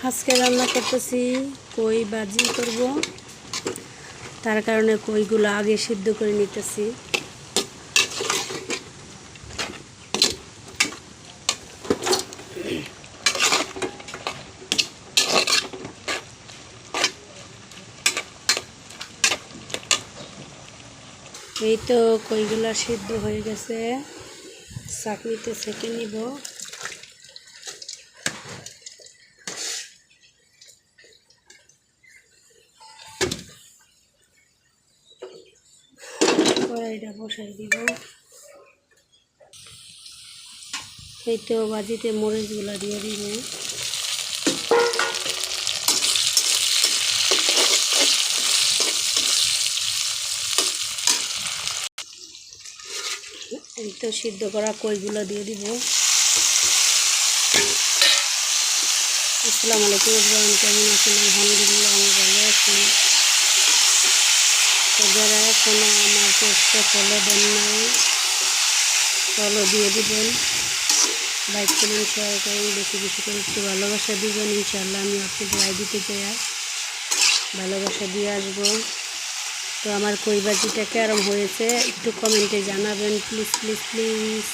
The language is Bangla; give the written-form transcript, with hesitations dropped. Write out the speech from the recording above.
আজকে রান্না করতেছি কই ভাজি করব। তার কারণে কইগুলো আগে সিদ্ধ করে নিতেছি। এই তো কইগুলো সিদ্ধ হয়ে গেছে, চাকনিতে ছেঁকে নিব। কড়াইটা বসাই দিব। এই তো ভাজিতে মরিচগুলো দিয়ে দিব। এই তো সিদ্ধ করা কইগুলো দিয়ে দিব। আসসালামু আলাইকুম everyone, কেমন আছেন? আলহামদুলিল্লাহ আমি ভালো আছি। তো যারা এখনো আমার পেজটা ফলো দেন নাই, ফলো দিয়ে দিবেন, লাইক কমেন্ট শেয়ার করেন, বেশি বেশি করে একটু ভালোবাসা দিবেন। ইনশাআল্লাহ আমি আপনাদের আইডিতে যাই ভালোবাসা দিয়ে আসবো। তো আমার কই ভাজিটা কেরম হয়েছে একটু কমেন্টে জানাবেন, প্লিজ প্লিজ প্লিজ।